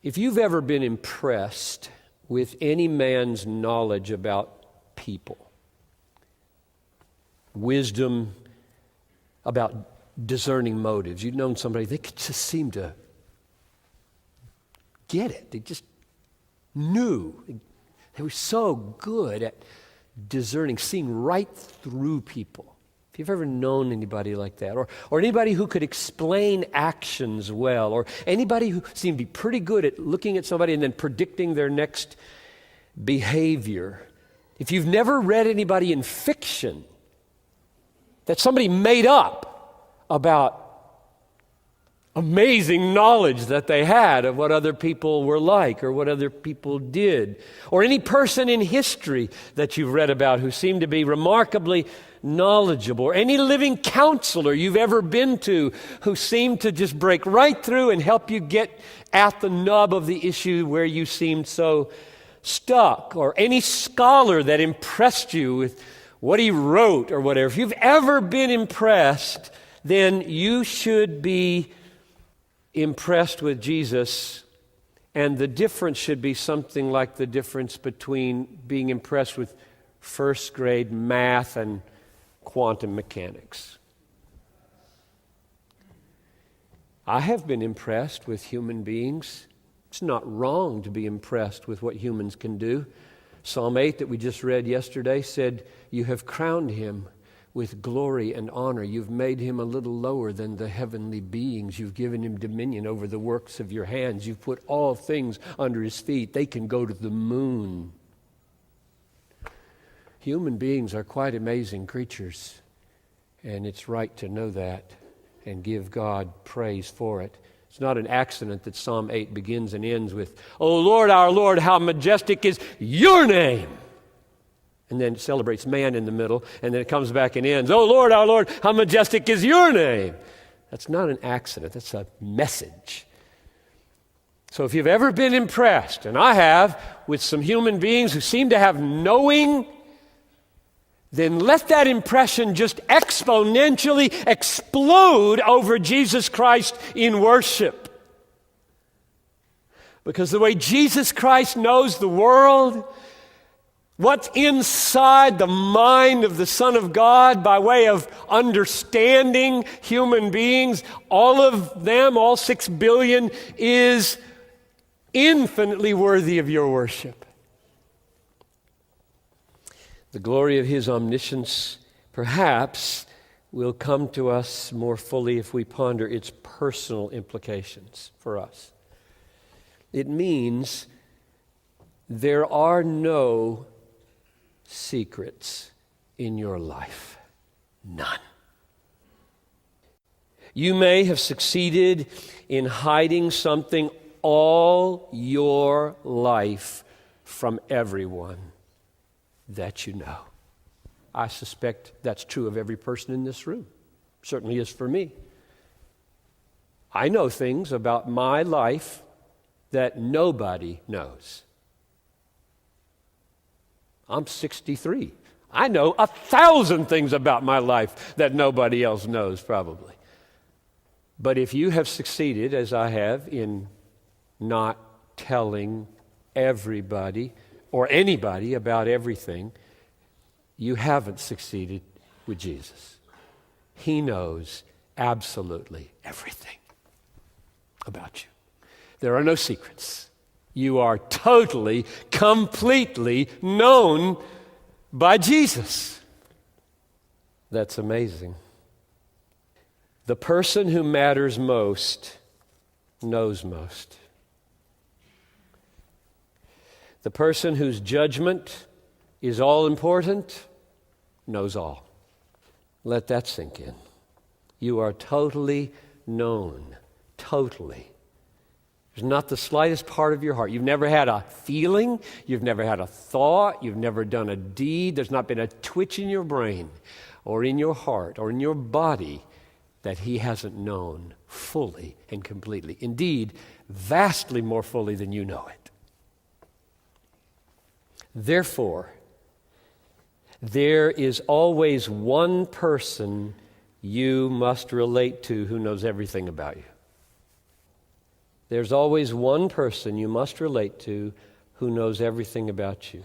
If you've ever been impressed with any man's knowledge about people, wisdom about discerning motives, you've known somebody, they could just seem to get it. They just knew. They were so good at discerning, seeing right through people. If you've ever known anybody like that, or anybody who could explain actions well, or anybody who seemed to be pretty good at looking at somebody and then predicting their next behavior. If you've never read anybody in fiction that somebody made up about amazing knowledge that they had of what other people were like or what other people did, or any person in history that you've read about who seemed to be remarkably knowledgeable, or any living counselor you've ever been to who seemed to just break right through and help you get at the nub of the issue where you seemed so stuck, or any scholar that impressed you with what he wrote or whatever. If you've ever been impressed, then you should be impressed with Jesus, and the difference should be something like the difference between being impressed with first grade math and quantum mechanics. I have been impressed with human beings. It's not wrong to be impressed with what humans can do. Psalm 8 that we just read yesterday said, "You have crowned him with glory and honor. You've made him a little lower than the heavenly beings. You've given him dominion over the works of your hands. You've put all things under his feet. They can go to the moon." Human beings are quite amazing creatures, and it's right to know that and give God praise for it. It's not an accident that Psalm 8 begins and ends with, "O Lord, our Lord, how majestic is your name." And then it celebrates man in the middle, and then it comes back and ends, "Oh Lord, our Lord, how majestic is your name." That's not an accident. That's a message. So if you've ever been impressed, and I have, with some human beings who seem to have knowing, then let that impression just exponentially explode over Jesus Christ in worship. Because the way Jesus Christ knows the world, what's inside the mind of the Son of God by way of understanding human beings, all of them, all 6 billion, is infinitely worthy of your worship. The glory of his omniscience perhaps will come to us more fully if we ponder its personal implications for us. It means there are no secrets in your life. None. You may have succeeded in hiding something all your life from everyone that you know. I suspect that's true of every person in this room. Certainly is for me. I know things about my life that nobody knows. I'm 63. I know 1,000 things about my life that nobody else knows, probably. But if you have succeeded, as I have, in not telling everybody or anybody about everything, you haven't succeeded with Jesus. He knows absolutely everything about you. There are no secrets. You are totally, completely known by Jesus. That's amazing. The person who matters most knows most. The person whose judgment is all important knows all. Let that sink in. You are totally known. Totally. There's not the slightest part of your heart. You've never had a feeling. You've never had a thought. You've never done a deed. There's not been a twitch in your brain or in your heart or in your body that he hasn't known fully and completely. Indeed, vastly more fully than you know it. Therefore, there is always one person you must relate to who knows everything about you. There's always one person you must relate to who knows everything about you.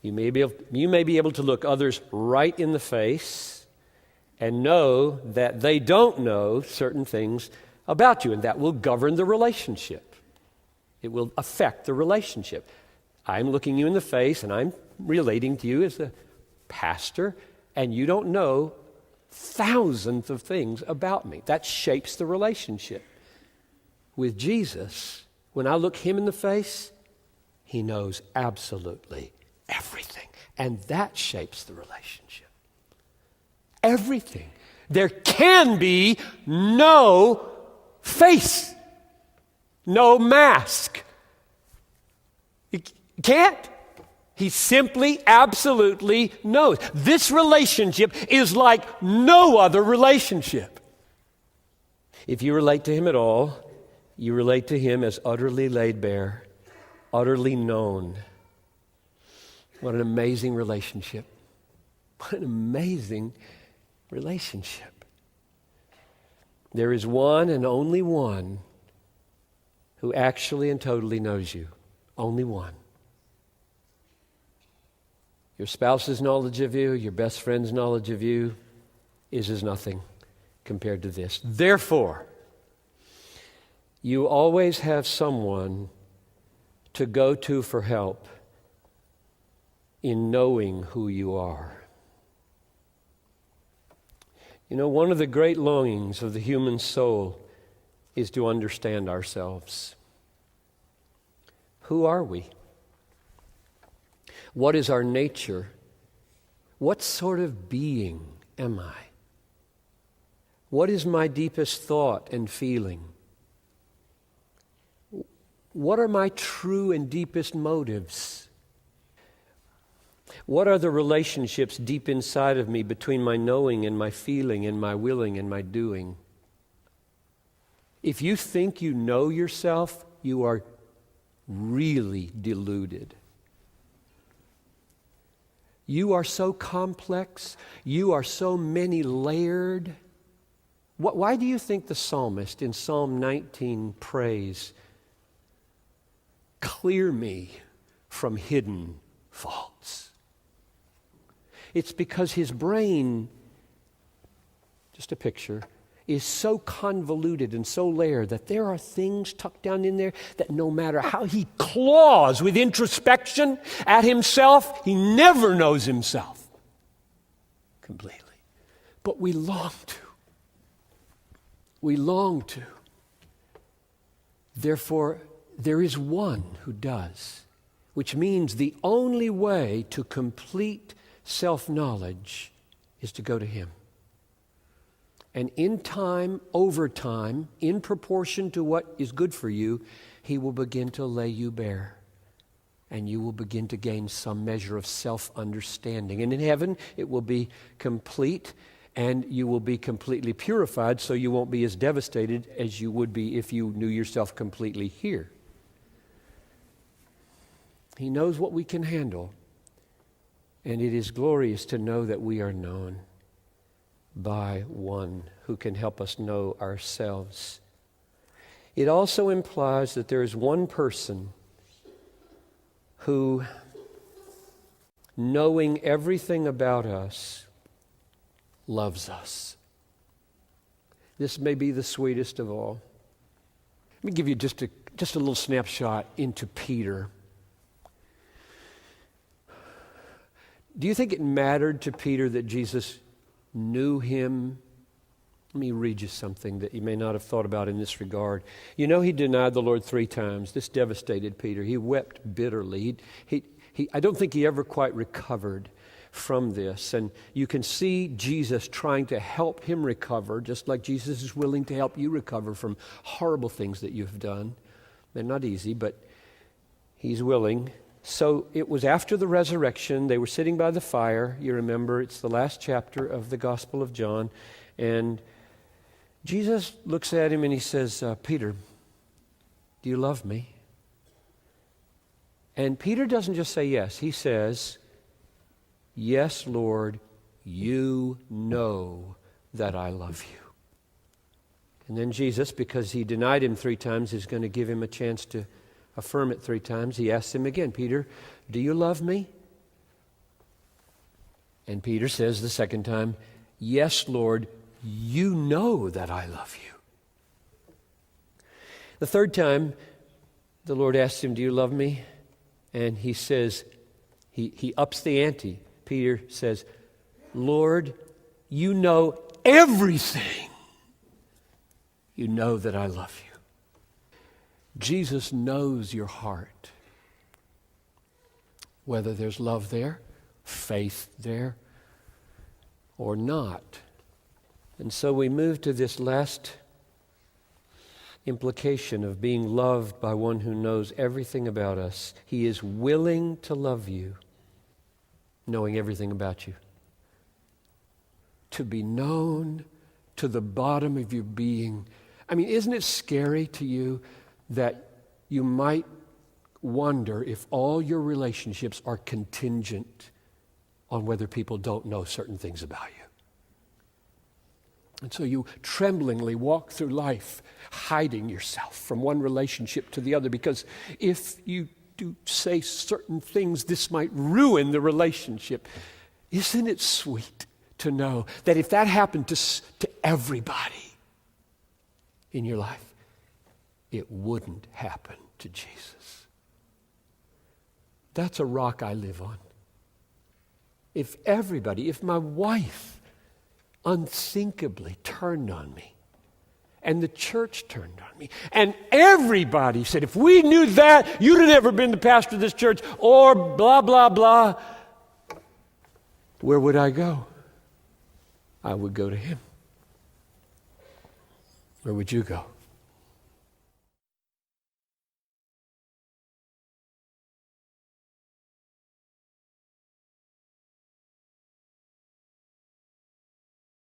You may be able to look others right in the face and know that they don't know certain things about you, and that will govern the relationship. It will affect the relationship. I'm looking you in the face, and I'm relating to you as a pastor, and you don't know thousands of things about me. That shapes the relationship. With Jesus, when I look him in the face, he knows absolutely everything. And that shapes the relationship. Everything. There can be no face, no mask. You can't. He simply, absolutely knows. This relationship is like no other relationship. If you relate to him at all, you relate to him as utterly laid bare, utterly known. What an amazing relationship. What an amazing relationship. There is one and only one who actually and totally knows you. Only one. Your spouse's knowledge of you, your best friend's knowledge of you is as nothing compared to this. Therefore, you always have someone to go to for help in knowing who you are. You know, one of the great longings of the human soul is to understand ourselves. Who are we? What is our nature? What sort of being am I? What is my deepest thought and feeling? What are my true and deepest motives? What are the relationships deep inside of me between my knowing and my feeling and my willing and my doing? If you think you know yourself, you are really deluded. You are so complex. You are so many-layered. Why do you think the psalmist in Psalm 19 prays, "Clear me from hidden faults"? It's because his brain, just a picture, is so convoluted and so layered that there are things tucked down in there that no matter how he claws with introspection at himself, he never knows himself completely. But we long to. We long to. Therefore, there is one who does, which means the only way to complete self-knowledge is to go to him. And in time, over time, in proportion to what is good for you, he will begin to lay you bare. And you will begin to gain some measure of self-understanding. And in heaven, it will be complete, and you will be completely purified, so you won't be as devastated as you would be if you knew yourself completely here. He knows what we can handle. And it is glorious to know that we are known by one who can help us know ourselves. It also implies that there is one person who, knowing everything about us, loves us. This may be the sweetest of all. Let me give you just a little snapshot into Peter. Do you think it mattered to Peter that Jesus knew him? Let me read you something that you may not have thought about in this regard. You know, he denied the Lord 3 times. This devastated Peter. He wept bitterly. I don't think he ever quite recovered from this. And you can see Jesus trying to help him recover, just like Jesus is willing to help you recover from horrible things that you've done. They're not easy, but he's willing. So it was after the resurrection. They were sitting by the fire. You remember, it's the last chapter of the Gospel of John. And Jesus looks at him and he says, Peter, do you love me? And Peter doesn't just say yes. He says, yes, Lord, you know that I love you. And then Jesus, because he denied him 3 times, is going to give him a chance to affirm it 3 times. He asks him again, Peter, do you love me? And Peter says the second time, yes, Lord, you know that I love you. The third time, the Lord asks him, do you love me? And he says, he ups the ante. Peter says, Lord, you know everything. You know that I love you. Jesus knows your heart. Whether there's love there, faith there, or not. And so we move to this last implication of being loved by one who knows everything about us. He is willing to love you, knowing everything about you. To be known to the bottom of your being. I mean, isn't it scary to you that you might wonder if all your relationships are contingent on whether people don't know certain things about you? And so you tremblingly walk through life hiding yourself from one relationship to the other, because if you do say certain things, this might ruin the relationship. Isn't it sweet to know that if that happened to everybody in your life, it wouldn't happen to Jesus? That's a rock I live on. If my wife unthinkably turned on me, and the church turned on me, and everybody said, if we knew that, you'd have never been the pastor of this church, or blah, blah, blah, where would I go? I would go to him. Where would you go?